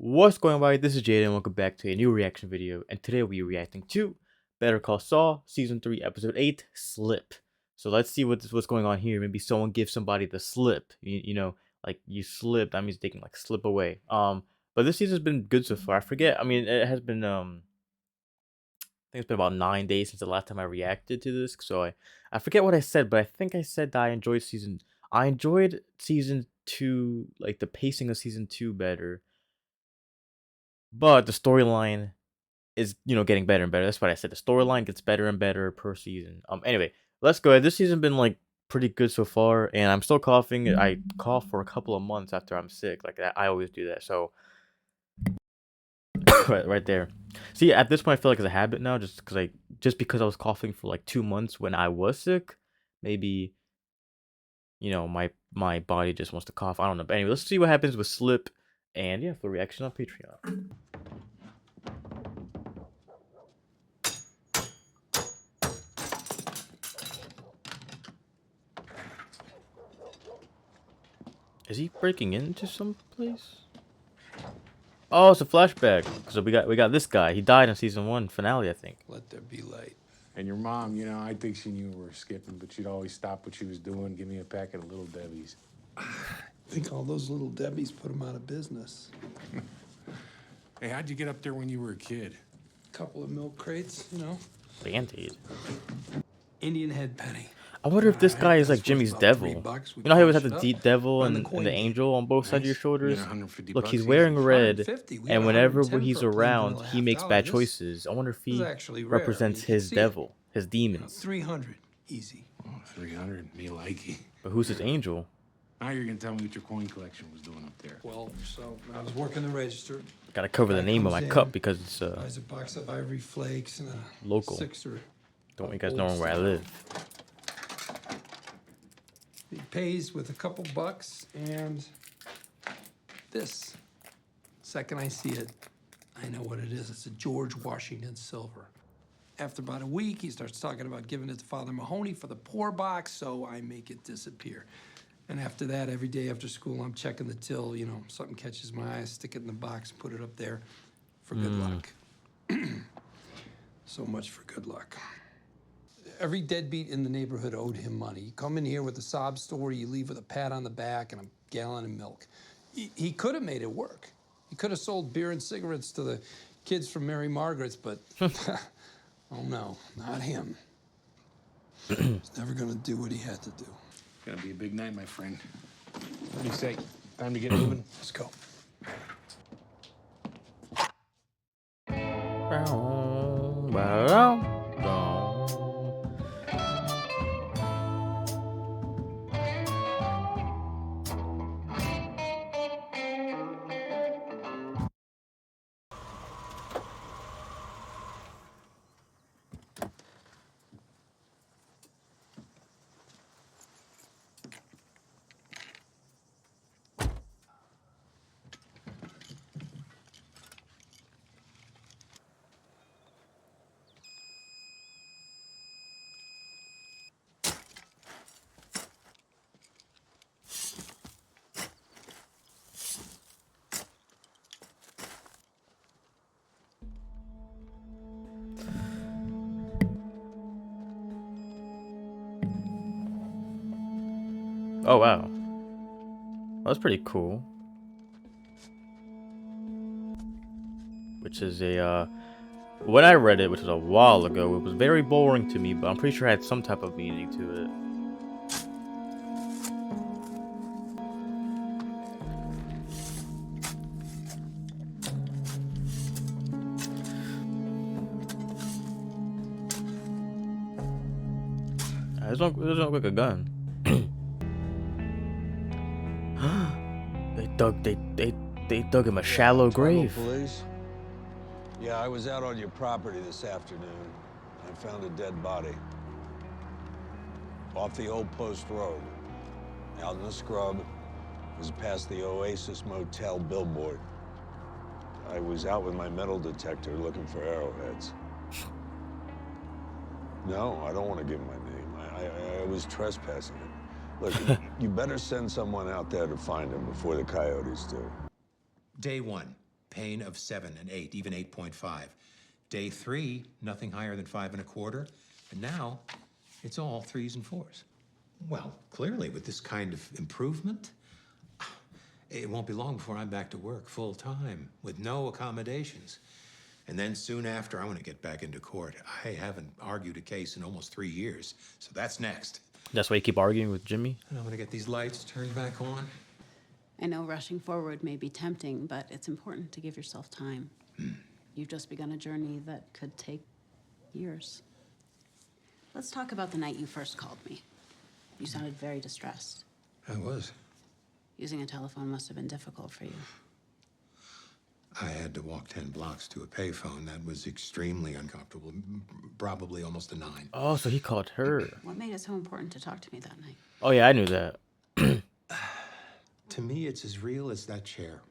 What's going on, everybody? This is Jada, and welcome back to a new reaction video. And today we're reacting to Better Call Saul, Season 3, Episode 8, Slip. So let's see what's going on here. Maybe someone gives somebody the slip. You know, like you slipped, that means they can like slip away. But this season's been good so far. I forget. I mean, it has been I think it's been about 9 days since the last time I reacted to this. So I forget what I said, but I think I said that I enjoyed season 2, like the pacing of season 2 better. But the storyline is, getting better and better. That's what I said. The storyline gets better and better per season. Anyway, let's go. This season been like pretty good so far, and I'm still coughing. I cough for a couple of months after I'm sick. Like I always do that. So right there. See, at this point, I feel like it's a habit now, just because I was coughing for like 2 months when I was sick. Maybe my body just wants to cough. I don't know. But anyway, let's see what happens with Slip, and yeah, for reaction on Patreon. Is he breaking into some place? Oh, it's a flashback. So we got this guy. He died in season 1 finale, I think. Let there be light. And your mom, I think she knew we were skipping, but she'd always stop what she was doing, give me a packet of Little Debbie's. I think all those little Debbies put him out of business. Hey, how'd you get up there when you were a kid? Couple of milk crates, Band-Aid. Indian head penny. I wonder if this guy is like That's worth Jimmy's about devil. $3. We You know how he always had polish the it deep up, devil run and coin the gauge. angel on both sides of your Nice. shoulders? You get 150 Look, bucks he's easy. wearing red, 150. We and got whenever 110 he's for a plain around, vanilla he makes half bad dollar. choices. I wonder if This is he actually rare. represents You can his see devil, his it. demons. 300, easy. Oh, 300, me likey. But who's his angel? Now you're gonna tell me what your coin collection was doing up there. Well, so I was working the register. Gotta cover the Guy name of my comes cup in, because it's buys a box of Ivory Flakes and a local. sixer. Don't want you guys knowing where I live. He pays with a couple bucks and this. Second I see it, I know what it is. It's a George Washington silver. After about a week, he starts talking about giving it to Father Mahoney for the poor box, so I make it disappear. And after that, every day after school, I'm checking the till. Something catches my eye, I stick it in the box, put it up there for good luck. So much for good luck. Every deadbeat in the neighborhood owed him money. You come in here with a sob story, you leave with a pat on the back and a gallon of milk. He could have made it work. He could have sold beer and cigarettes to the kids from Mary Margaret's, but oh no, not him. He's never gonna do what he had to do. It's gonna be a big night, my friend. What do you say? Time to get moving? Let's go. Oh wow, that's pretty cool. Which is when I read it, which was a while ago, it was very boring to me, but I'm pretty sure it had some type of meaning to it. This don't look like a gun. They dug him a shallow grave. Police? Yeah, I was out on your property this afternoon. I found a dead body. Off the Old Post Road. Out in the scrub. It was past the Oasis Motel billboard. I was out with my metal detector looking for arrowheads. No, I don't want to give my name. I was trespassing it. Look, you better send someone out there to find him before the coyotes do. Day one, pain of 7 and 8, even 8.5. Day 3, nothing higher than 5 1/4. And now, it's all 3s and 4s. Well, clearly, with this kind of improvement, it won't be long before I'm back to work full time with no accommodations. And then soon after, I want to get back into court. I haven't argued a case in almost 3 years, so that's next. That's why you keep arguing with Jimmy? And I'm going to get these lights turned back on. I know rushing forward may be tempting, but it's important to give yourself time. You've just begun a journey that could take years. Let's talk about the night you first called me. You sounded very distressed. I was. Using a telephone must have been difficult for you. I had to walk 10 blocks to a payphone. That was extremely uncomfortable, probably almost a 9. Oh, so he called her. What made it so important to talk to me that night? Oh, yeah, I knew that. To me, it's as real as that chair.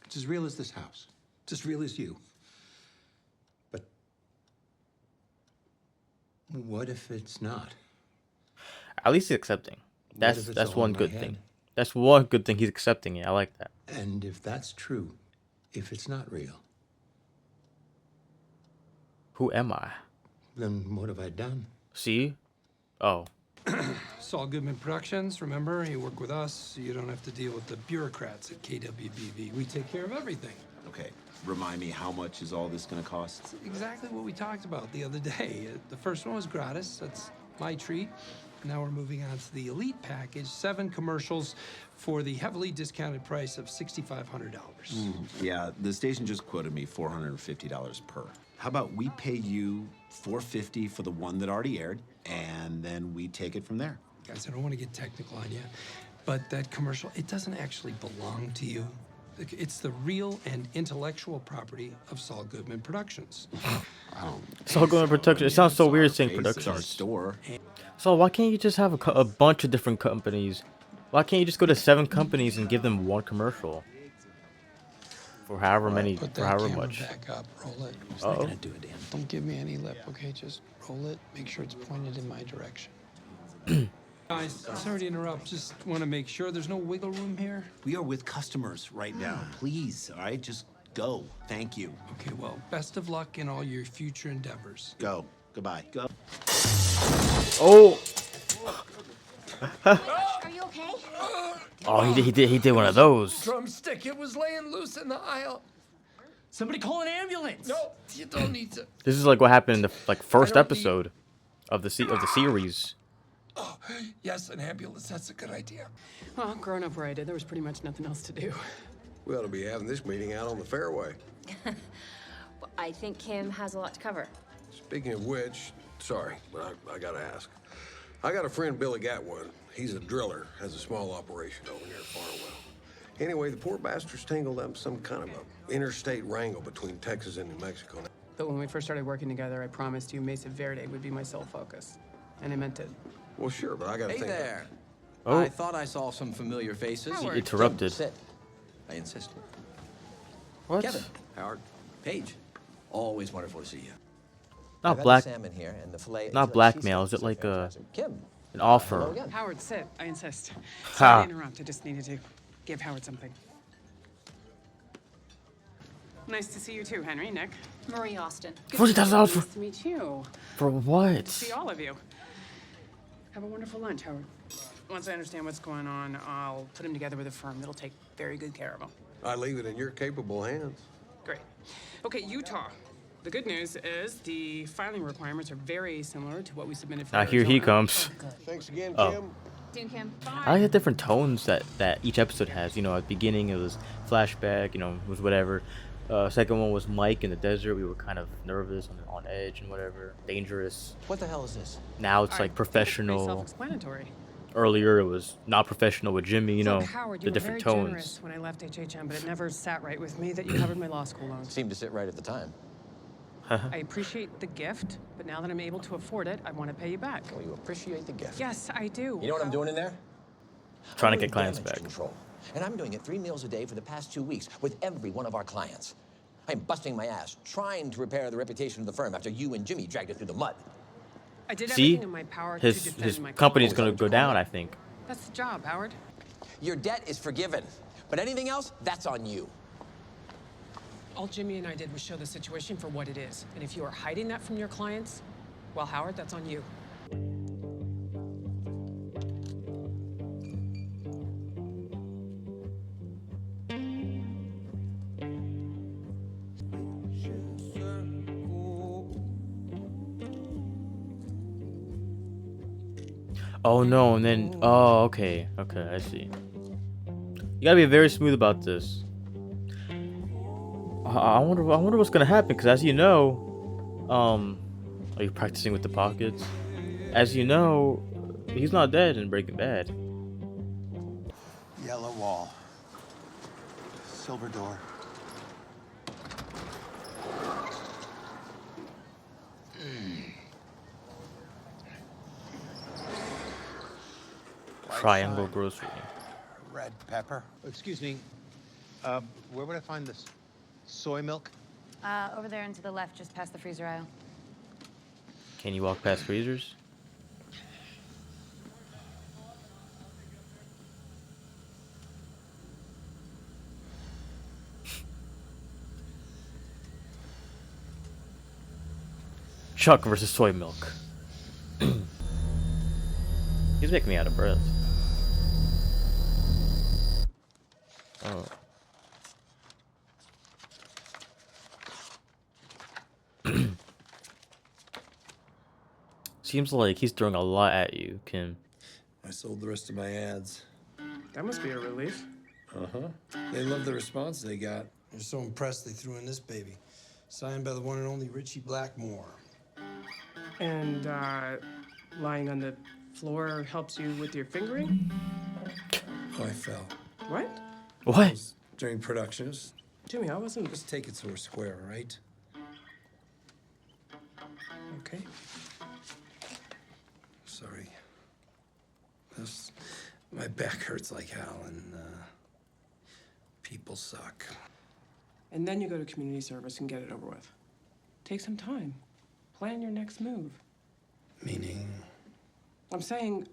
It's as real as this house. It's as real as you. But what if it's not? At least he's accepting. What if it's That's all one in my good head? thing. That's one good thing, he's accepting it. I like that. And if that's true, if it's not real, Who am I? then what have I done? See? Oh. Saul Goodman Productions, remember? You work with us, so you don't have to deal with the bureaucrats at KWBV. We take care of everything. Okay, remind me, how much is all this gonna cost? It's exactly what we talked about the other day. The first one was gratis. That's my treat. Now we're moving on to the elite package, 7 commercials for the heavily discounted price of $6,500. Yeah, the station just quoted me $450 per. How about we pay you $450 for the one that already aired, and then we take it from there? Guys, I don't want to get technical on you, but that commercial, it doesn't actually belong to you. It's the real and intellectual property of Saul Goodman Productions. Saul Goodman Productions. It sounds so weird saying It's our productions. store. So why can't you just have a bunch of different companies? Why can't you just go to 7 companies and give them one commercial? For however many, Put for that however camera much. back up, roll it. Uh-oh. Do it, Dan. Don't give me any lip, okay? Just roll it. Make sure it's pointed in my direction. Guys, sorry to interrupt. Just want to make sure there's no wiggle room here. We are with customers right now. Please, all right, just go. Thank you. Okay, well, best of luck in all your future endeavors. Go. Goodbye. Go. Oh! Are you okay? Oh, he did one of those. Drumstick, it was laying loose in the aisle. Somebody call an ambulance. No, you don't need to. This is like what happened in the first I don't need- episode of the series. Oh, yes, an ambulance. That's a good idea. Well, growing up where I did, there was pretty much nothing else to do. We ought to be having this meeting out on the fairway. Well, I think Kim has a lot to cover. Speaking of which, sorry, but I gotta ask. I got a friend, Billy Gatwood. He's a driller, has a small operation over near Farwell. Anyway, the poor bastard's tangled up in some kind of a interstate wrangle between Texas and New Mexico. But when we first started working together, I promised you Mesa Verde would be my sole focus. And I meant it. Well, sure, but I gotta Hey think. there. Oh. I thought I saw some familiar faces. He interrupted. Sit. I insisted. What? Kevin, Howard, Paige. Always wonderful to see you. Not I've got black. the salmon here and the fillet. Not blackmail. Is it like a Kim? an Hello offer? again. Howard, sit. I insist. Ha. Sorry to interrupt. I just needed to give Howard something. Nice to see you too, Henry, Nick. Marie Austin. $40,000 Nice for to meet you. what? See all of you. Have a wonderful lunch, Howard. Once I understand what's going on, I'll put him together with a firm that'll take very good care of him. I leave it in your capable hands. Great. Okay, Utah. The good news is the filing requirements are very similar to what we submitted for Ah, here he Arizona. comes. Thanks again, Oh. Kim. Soon, Kim. I like the different tones that each episode has. You know, at the beginning it was flashback. You know, it was whatever. Second one was Mike in the desert. We were kind of nervous, on edge, and whatever, dangerous. What the hell is this? Now it's I like think it's pretty professional. self-explanatory. Earlier it was not professional with Jimmy. You know, Look, Howard, the you were different very tones. generous when I left HHM, but it never sat right with me that you covered my law school loans. Seemed to sit right at the time. I appreciate the gift, but now that I'm able to afford it, I want to pay you back. Well, you appreciate the gift. Yes, I do. You know what I'm doing in there? Trying to I'm get doing clients damage back. Control. And I'm doing it 3 meals a day for the past 2 weeks with every one of our clients. I'm busting my ass trying to repair the reputation of the firm after you and Jimmy dragged it through the mud. I did See, everything in my power to his defend my company's client. gonna go down. I think. That's the job, Howard. Your debt is forgiven, but anything else, that's on you. All Jimmy and I did was show the situation for what it is. And if you are hiding that from your clients, well, Howard, that's on you. Oh no, and then okay, I see. You gotta be very smooth about this. I wonder what's gonna happen, because as you know, are you practicing with the pockets? As you know, he's not dead in Breaking Bad. Yellow wall. Silver door. Triangle grocery. Red pepper. Excuse me, where would I find this? Soy milk? Over there and to the left, just past the freezer aisle. Can you walk past freezers? Chuck versus soy milk. He's making me out of breath. Oh. Seems like he's throwing a lot at you, Kim. I sold the rest of my ads. That must be a relief. Uh-huh. They love the response they got. They're so impressed they threw in this baby. Signed by the one and only Richie Blackmore. And, lying on the floor helps you with your fingering? Oh, I fell. What? What? During productions. Jimmy, I wasn't... Just take it so we're square, all right? Okay. Sorry. My back hurts like hell, and, people suck. And then you go to community service and get it over with. Take some time. Plan your next move. Meaning? I'm saying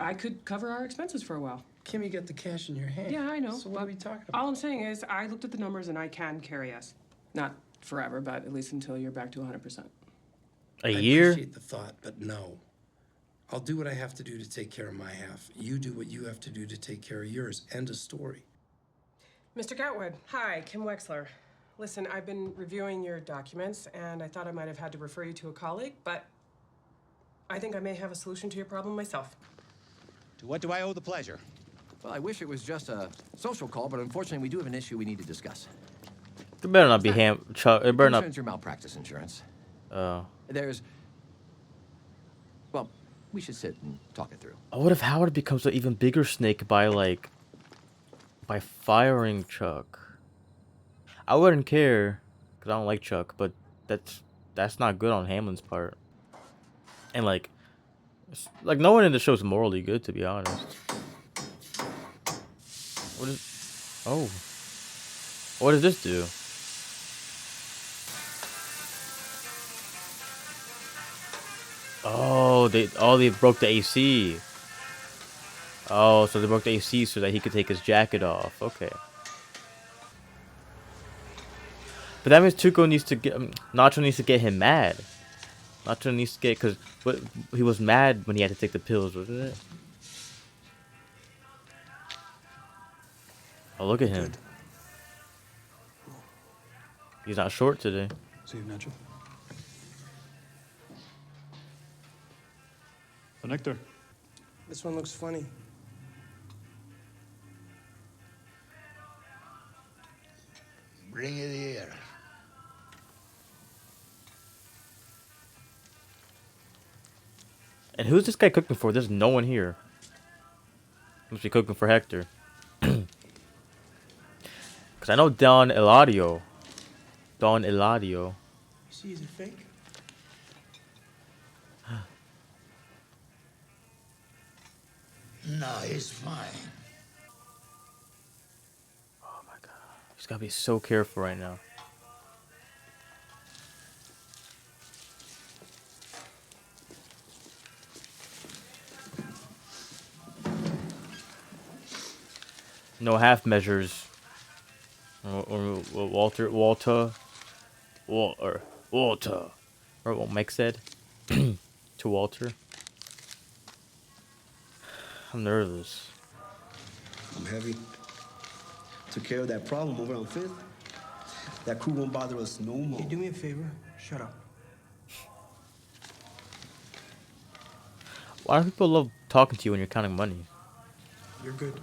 I could cover our expenses for a while. Kim, you got the cash in your hand. Yeah, I know. So what are we talking about? All I'm saying is I looked at the numbers and I can carry us. Not forever, but at least until you're back to 100%. A year? I appreciate the thought, but no. I'll do what I have to do to take care of my half. You do what you have to do to take care of yours. End of story. Mr. Gatwood, hi, Kim Wexler. Listen, I've been reviewing your documents, and I thought I might have had to refer you to a colleague, but I think I may have a solution to your problem myself. To what do I owe the pleasure? Well, I wish it was just a social call, but unfortunately, we do have an issue we need to discuss. It better not be Chuck. It better not. Concerns your malpractice insurance. Oh. There's... Well, we should sit and talk it through. What if Howard becomes an even bigger snake by firing Chuck? I wouldn't care, because I don't like Chuck, but that's not good on Hamlin's part. And like no one in the show is morally good, to be honest. What does this do? Oh, they broke the AC. Oh, so they broke the AC so that he could take his jacket off. Okay. But that means Nacho needs to get him mad. Nacho needs to get, because he was mad when he had to take the pills, wasn't it? Oh, look at him. Good. He's not short today. See you, Nacho. The nectar. This one looks funny. Bring it here. And who's this guy cooking for? There's no one here. Must be cooking for Hector. Because I know Don Eladio. You see, is it fake? No, it's fine. Oh my god. He's gotta be so careful right now. No half measures. Or Walter, or what Mike said to Walter. I'm nervous. I'm heavy. Took care of that problem over on Fifth. That crew won't bother us no more. Hey, do me a favor. Shut up. Why do people love talking to you when you're counting money? You're good.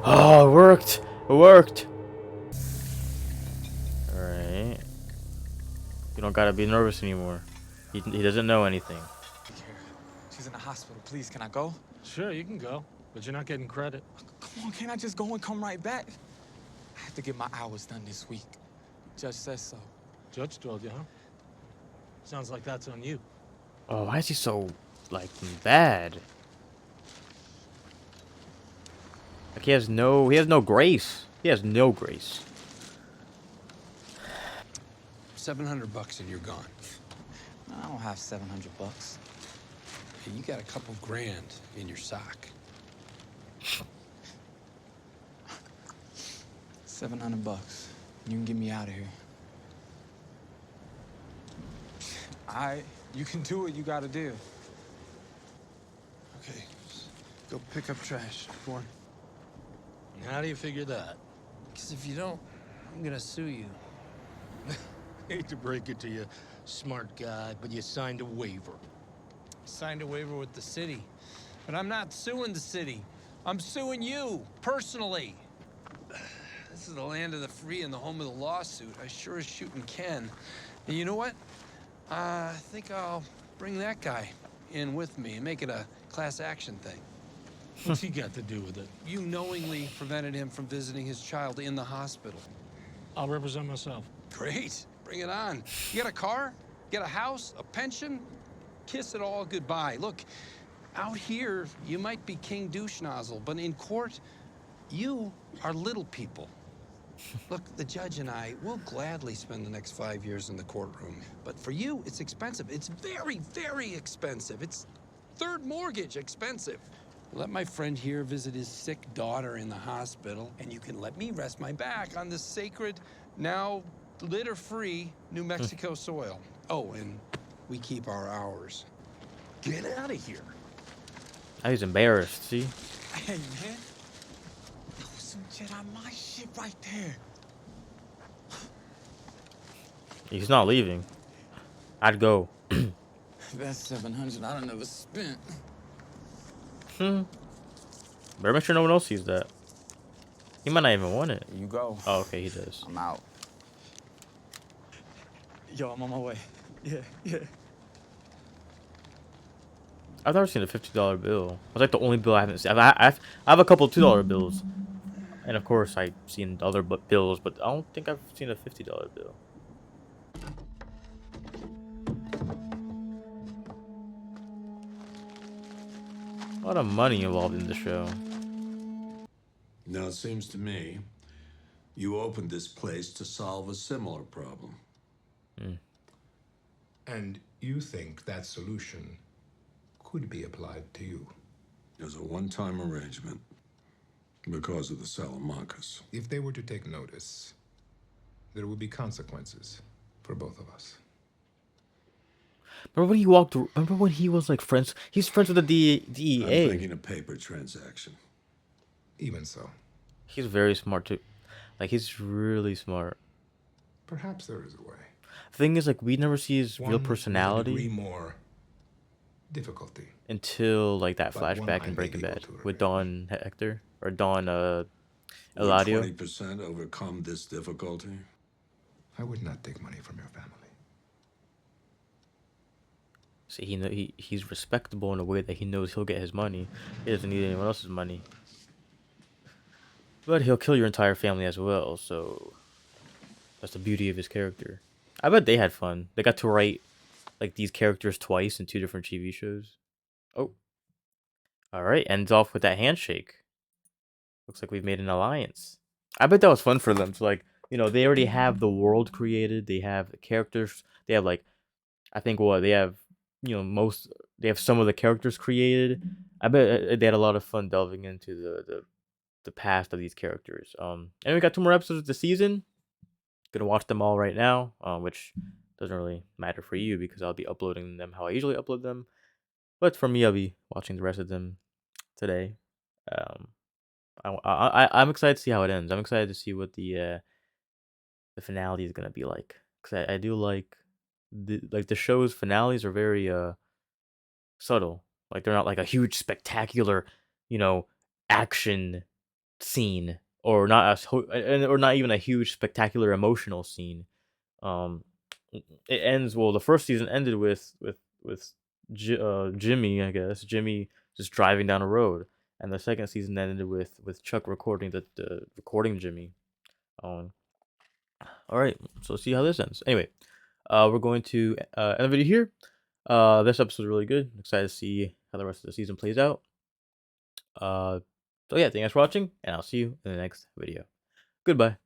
Oh, it worked! It worked! Alright. You don't gotta be nervous anymore. He doesn't know anything. She's in the hospital. Please, can I go? Sure, you can go, but you're not getting credit. Come on, can't I just go and come right back? I have to get my hours done this week. Judge says so. Judge told you, huh? Sounds like that's on you. Oh, why is he so, like, bad? Like, he has no grace. He has no grace. $700 and you're gone. I don't have 700 bucks. Hey, you got a couple grand in your sock. 700 bucks. You can get me out of here. You can do what you gotta do. Okay, go pick up trash. Go on. And how do you figure that? Because if you don't, I'm gonna sue you. Hate to break it to you, smart guy, but you signed a waiver. Signed a waiver with the city. But I'm not suing the city. I'm suing you, personally. This is the land of the free and the home of the lawsuit. I sure as shooting can. And you know what? I think I'll bring that guy in with me and make it a class action thing. What's he got to do with it? You knowingly prevented him from visiting his child in the hospital. I'll represent myself. Great. Bring it on. You got a car? Get a house? A pension? Kiss it all goodbye. Look, out here, you might be King Douche Nozzle, but in court, you are little people. Look, the judge and I will gladly spend the next 5 years in the courtroom. But for you, it's expensive. It's very, very expensive. It's third mortgage expensive. Let my friend here visit his sick daughter in the hospital, and you can let me rest my back on this sacred, now litter-free New Mexico soil. Oh, and we keep our hours. Get out of here. I was embarrassed, see? Hey, man. That was some Jedi mind shit right there. He's not leaving. I'd go. That's 700 I don't never spent. Better make sure no one else sees that. He might not even want it. You go. Oh, okay, he does. I'm out. Yo, I'm on my way. Yeah. I've never seen a $50 bill. It's like the only bill I haven't seen. I have a couple of $2 bills, and of course I've seen other bills, but I don't think I've seen a $50 bill. A lot of money involved in the show. Now, it seems to me you opened this place to solve a similar problem. And you think that solution could be applied to you? As a one-time arrangement because of the Salamancas. If they were to take notice, there would be consequences for both of us. Remember when he walked? Remember when he was like friends? He's friends with the DEA. I'm thinking a paper transaction. Even so. He's very smart too. Like, he's really smart. Perhaps there is a way. The thing is, like, we never see his real One personality. with a degree more difficulty. Until like that But one flashback I in may Breaking be able Bad to with Don Hector or Don Would Eladio. 20% overcome this difficulty? I would not take money from your family. See, he's respectable in a way that he knows he'll get his money. He doesn't need anyone else's money. But he'll kill your entire family as well, so That's the beauty of his character. I bet they had fun. They got to write like these characters twice in 2 different TV shows. Oh, all right. Ends off with that handshake. Looks like we've made an alliance. I bet that was fun for them. So like, they already have the world created. They have the characters. They have like, I think what they have, most. They have some of the characters created. I bet they had a lot of fun delving into the past of these characters. And we got 2 more episodes of the season. Gonna watch them all right now, which doesn't really matter for you because I'll be uploading them how I usually upload them. But for me, I'll be watching the rest of them today. Um, I'm excited to see how it ends. I'm excited to see what the finale is gonna be like because I do like the show's finales are very subtle. Like they're not like a huge spectacular, you know, action scene or not or not even a huge spectacular emotional scene. Um, it ends well. The first season ended with Jimmy, I guess Jimmy just driving down a road, and the second season ended with Chuck recording the recording Jimmy. Um, all right, so see how this ends. Anyway, we're going to end the video here. This episode is really good. Excited to see how the rest of the season plays out. So yeah, thanks for watching, and I'll see you in the next video. Goodbye.